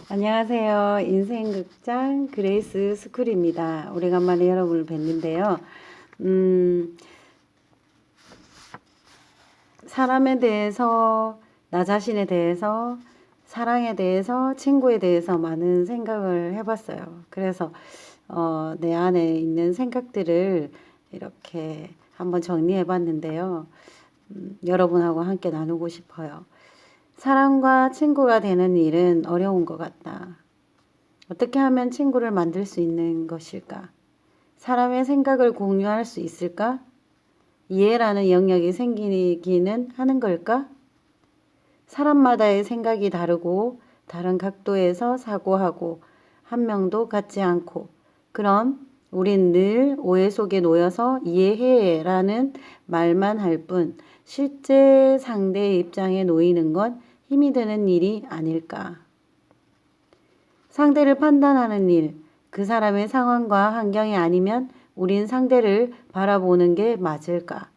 안녕하세요. 인생극장 그레이스 스쿨입니다. 오래간만에 여러분을 뵙는데요. 사람에 대해서, 나 자신에 대해서, 사랑에 대해서, 친구에 대해서 많은 생각을 해봤어요. 그래서 내 안에 있는 생각들을 이렇게 한번 정리해봤는데요. 여러분하고 함께 나누고 싶어요. 사람과 친구가 되는 일은 어려운 것 같다. 어떻게 하면 친구를 만들 수 있는 것일까? 사람의 생각을 공유할 수 있을까? 이해라는 영역이 생기기는 하는 걸까? 사람마다의 생각이 다르고 다른 각도에서 사고하고 한 명도 같지 않고 그럼 우린 늘 오해 속에 놓여서 이해해라는 말만 할 뿐 실제 상대의 입장에 놓이는 건 힘이 드는 일이 아닐까. 상대를 판단하는 일, 그 사람의 상황과 환경이 아니면 우린 상대를 바라보는 게 맞을까?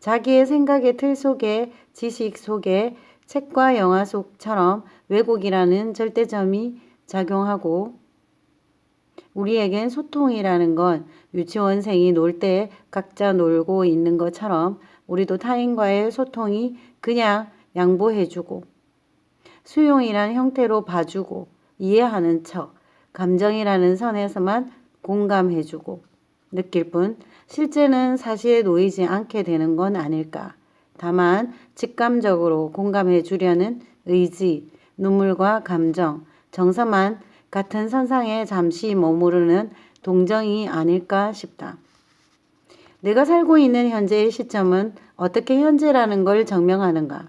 자기의 생각의 틀 속에, 지식 속에, 책과 영화 속처럼 왜곡이라는 절대점이 작용하고 우리에겐 소통이라는 건 유치원생이 놀 때 각자 놀고 있는 것처럼 우리도 타인과의 소통이 그냥 양보해주고 수용이란 형태로 봐주고 이해하는 척, 감정이라는 선에서만 공감해주고 느낄 뿐 실제는 사실에 놓이지 않게 되는 건 아닐까. 다만 직감적으로 공감해 주려는 의지, 눈물과 감정, 정서만 같은 선상에 잠시 머무르는 동정이 아닐까 싶다. 내가 살고 있는 현재의 시점은 어떻게 현재라는 걸 증명하는가?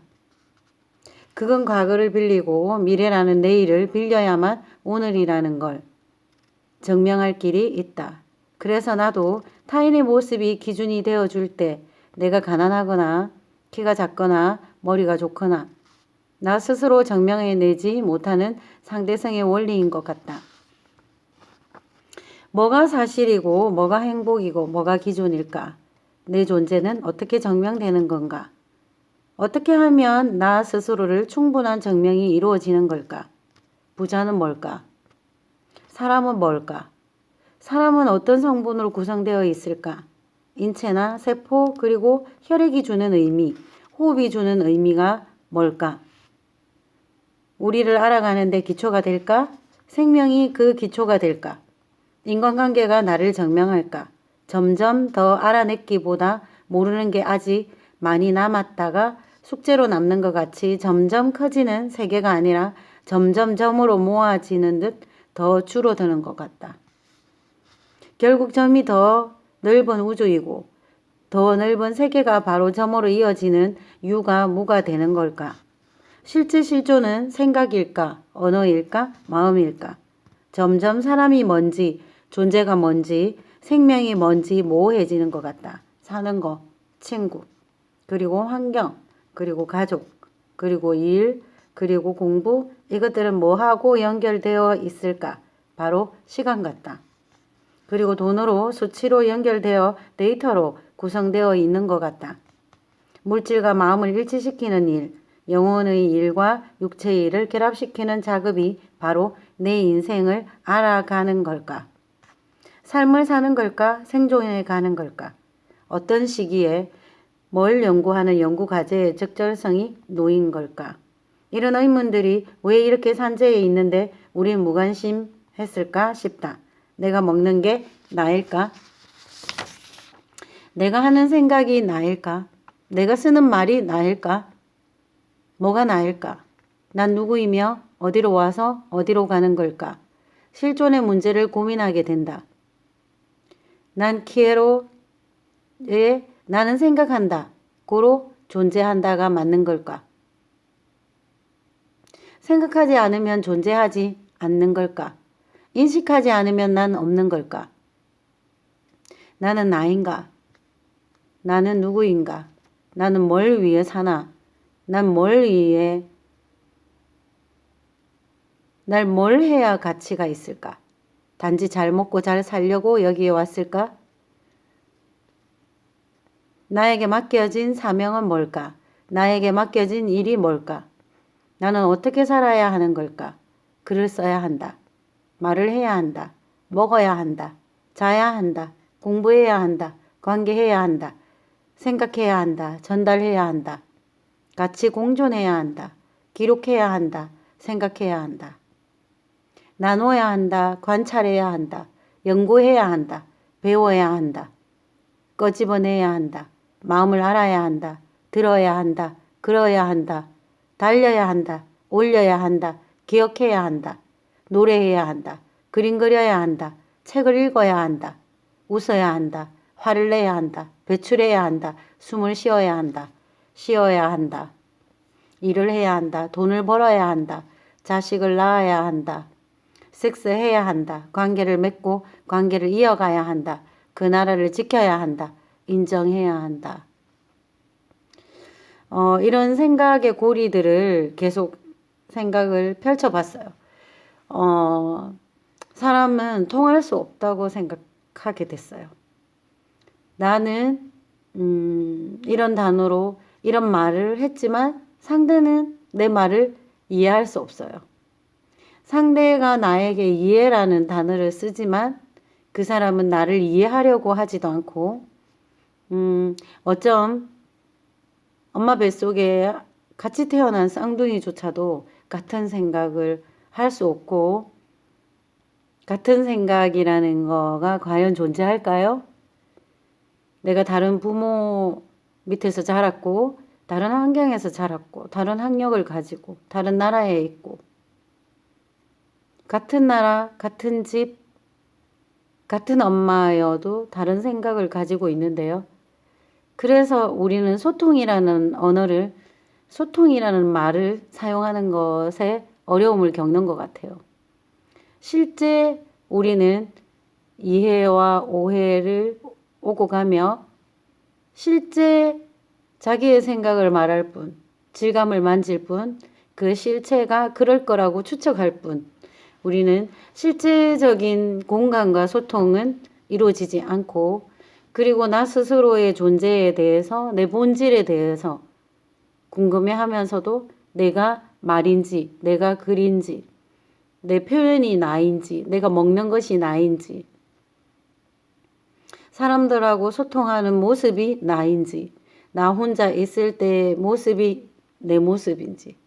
그건 과거를 빌리고 미래라는 내일을 빌려야만 오늘이라는 걸 증명할 길이 있다. 그래서 나도 타인의 모습이 기준이 되어줄 때 내가 가난하거나 키가 작거나 머리가 좋거나 나 스스로 증명해내지 못하는 상대성의 원리인 것 같다. 뭐가 사실이고 뭐가 행복이고 뭐가 기준일까? 내 존재는 어떻게 증명되는 건가? 어떻게 하면 나 스스로를 충분한 증명이 이루어지는 걸까? 부자는 뭘까? 사람은 뭘까? 사람은 어떤 성분으로 구성되어 있을까? 인체나 세포 그리고 혈액이 주는 의미, 호흡이 주는 의미가 뭘까? 우리를 알아가는 데 기초가 될까? 생명이 그 기초가 될까? 인간관계가 나를 증명할까? 점점 더 알아냈기보다 모르는 게 아직 많이 남았다가 숙제로 남는 것 같이 점점 커지는 세계가 아니라 점점 점으로 모아지는 듯 더 줄어드는 것 같다. 결국 점이 더 넓은 우주이고 더 넓은 세계가 바로 점으로 이어지는 유가 무가 되는 걸까? 실제 실존은 생각일까? 언어일까? 마음일까? 점점 사람이 뭔지, 존재가 뭔지, 생명이 뭔지 모호해지는 것 같다. 사는 거, 친구, 그리고 환경, 그리고 가족, 그리고 일, 그리고 공부, 이것들은 뭐하고 연결되어 있을까? 바로 시간 같다. 그리고 돈으로, 수치로 연결되어 데이터로 구성되어 있는 것 같다. 물질과 마음을 일치시키는 일, 영혼의 일과 육체의 일을 결합시키는 작업이 바로 내 인생을 알아가는 걸까? 삶을 사는 걸까? 생존해 가는 걸까? 어떤 시기에 뭘 연구하는 연구 과제의 적절성이 놓인 걸까? 이런 의문들이 왜 이렇게 산재해 있는데 우린 무관심했을까 싶다. 내가 먹는 게 나일까? 내가 하는 생각이 나일까? 내가 쓰는 말이 나일까? 뭐가 나일까? 난 누구이며 어디로 와서 어디로 가는 걸까? 실존의 문제를 고민하게 된다. 난 키에로의 나는 생각한다. 고로 존재한다가 맞는 걸까? 생각하지 않으면 존재하지 않는 걸까? 인식하지 않으면 난 없는 걸까? 나는 나인가? 나는 누구인가? 나는 뭘 위해 사나? 난 뭘 위해, 날 뭘 해야 가치가 있을까? 단지 잘 먹고 잘 살려고 여기에 왔을까? 나에게 맡겨진 사명은 뭘까? 나에게 맡겨진 일이 뭘까? 나는 어떻게 살아야 하는 걸까? 글을 써야 한다. 말을 해야 한다. 먹어야 한다. 자야 한다. 공부해야 한다. 관계해야 한다. 생각해야 한다. 전달해야 한다. 같이 공존해야 한다. 기록해야 한다. 생각해야 한다. 나눠야 한다. 관찰해야 한다. 연구해야 한다. 배워야 한다. 꺼집어내야 한다. 마음을 알아야 한다. 들어야 한다. 그러야 한다. 달려야 한다. 올려야 한다. 기억해야 한다. 노래해야 한다. 그림 그려야 한다. 책을 읽어야 한다. 웃어야 한다. 화를 내야 한다. 배출해야 한다. 숨을 쉬어야 한다. 쉬어야 한다. 일을 해야 한다. 돈을 벌어야 한다. 자식을 낳아야 한다. 섹스해야 한다. 관계를 맺고 관계를 이어가야 한다. 그 나라를 지켜야 한다. 인정해야 한다. 이런 생각의 고리들을 계속 생각을 펼쳐봤어요. 사람은 통할 수 없다고 생각하게 됐어요. 나는 이런 단어로 이런 말을 했지만 상대는 내 말을 이해할 수 없어요. 상대가 나에게 이해라는 단어를 쓰지만 그 사람은 나를 이해하려고 하지도 않고 어쩜 엄마 뱃속에 같이 태어난 쌍둥이조차도 같은 생각을 할 수 없고 같은 생각이라는 거가 과연 존재할까요? 내가 다른 부모 밑에서 자랐고 다른 환경에서 자랐고 다른 학력을 가지고 다른 나라에 있고 같은 나라, 같은 집, 같은 엄마여도 다른 생각을 가지고 있는데요. 그래서 우리는 소통이라는 언어를, 소통이라는 말을 사용하는 것에 어려움을 겪는 것 같아요. 실제 우리는 이해와 오해를 오고 가며 실제 자기의 생각을 말할 뿐, 질감을 만질 뿐, 그 실체가 그럴 거라고 추측할 뿐, 우리는 실제적인 공감과 소통은 이루어지지 않고 그리고 나 스스로의 존재에 대해서 내 본질에 대해서 궁금해하면서도 내가 말인지 내가 글인지 내 표현이 나인지 내가 먹는 것이 나인지 사람들하고 소통하는 모습이 나인지 나 혼자 있을 때의 모습이 내 모습인지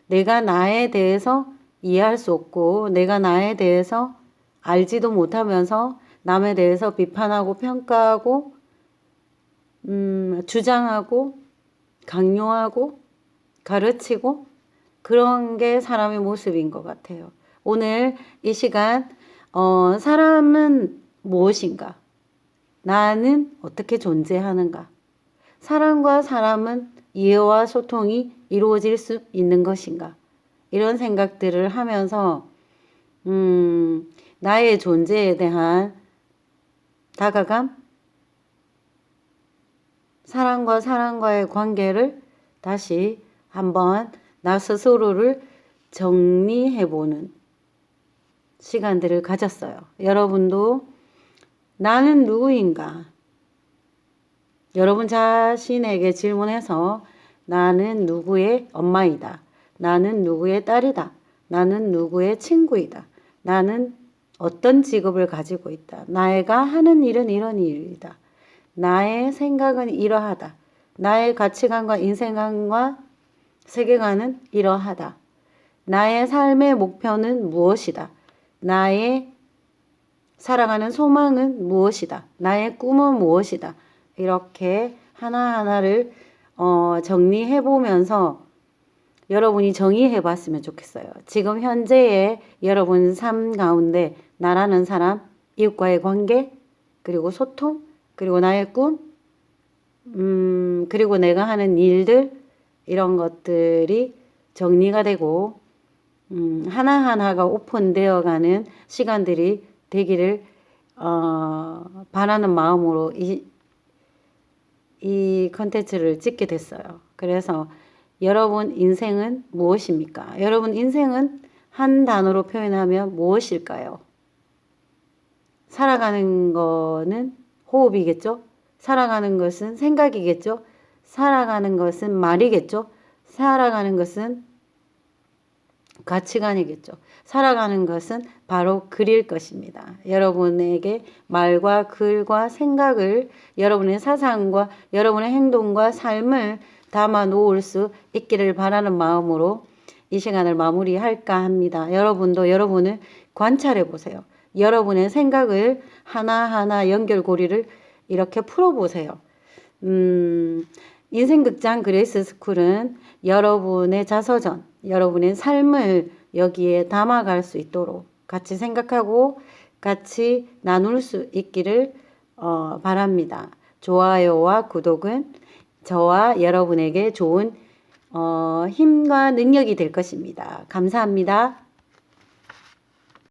내가 나에 대해서 이해할 수 없고 내가 나에 대해서 알지도 못하면서 남에 대해서 비판하고 평가하고 주장하고 강요하고 가르치고 그런 게 사람의 모습인 것 같아요. 오늘 이 시간 사람은 무엇인가? 나는 어떻게 존재하는가? 사람과 사람은 이해와 소통이 이루어질 수 있는 것인가? 이런 생각들을 하면서 나의 존재에 대한 다가감, 사람과 사람과의 관계를 다시 한번 나 스스로를 정리해보는 시간들을 가졌어요. 여러분도 나는 누구인가? 여러분 자신에게 질문해서 나는 누구의 엄마이다. 나는 누구의 딸이다. 나는 누구의 친구이다. 나는 어떤 직업을 가지고 있다. 나가 하는 일은 이런 일이다. 나의 생각은 이러하다. 나의 가치관과 인생관과 세계관은 이러하다. 나의 삶의 목표는 무엇이다. 나의 살아가는 소망은 무엇이다. 나의 꿈은 무엇이다. 이렇게 하나하나를 정리해보면서 여러분이 정의해봤으면 좋겠어요. 지금 현재의 여러분 삶 가운데 나라는 사람, 이웃과의 관계, 그리고 소통, 그리고 나의 꿈, 그리고 내가 하는 일들 이런 것들이 정리가 되고 하나하나가 오픈되어 가는 시간들이 되기를 바라는 마음으로 이 컨텐츠를 찍게 됐어요. 그래서 여러분 인생은 무엇입니까? 여러분 인생은 한 단어로 표현하면 무엇일까요? 살아가는 거는 호흡이겠죠? 살아가는 것은 생각이겠죠? 살아가는 것은 말이겠죠? 살아가는 것은 가치관이겠죠. 살아가는 것은 바로 글일 것입니다. 여러분에게 말과 글과 생각을, 여러분의 사상과 여러분의 행동과 삶을 담아 놓을 수 있기를 바라는 마음으로 이 시간을 마무리할까 합니다. 여러분도 여러분을 관찰해 보세요. 여러분의 생각을 하나하나 연결고리를 이렇게 풀어보세요. 인생극장 그레이스 스쿨은 여러분의 자서전, 여러분의 삶을 여기에 담아갈 수 있도록 같이 생각하고 같이 나눌 수 있기를 바랍니다. 좋아요와 구독은 저와 여러분에게 좋은 힘과 능력이 될 것입니다. 감사합니다.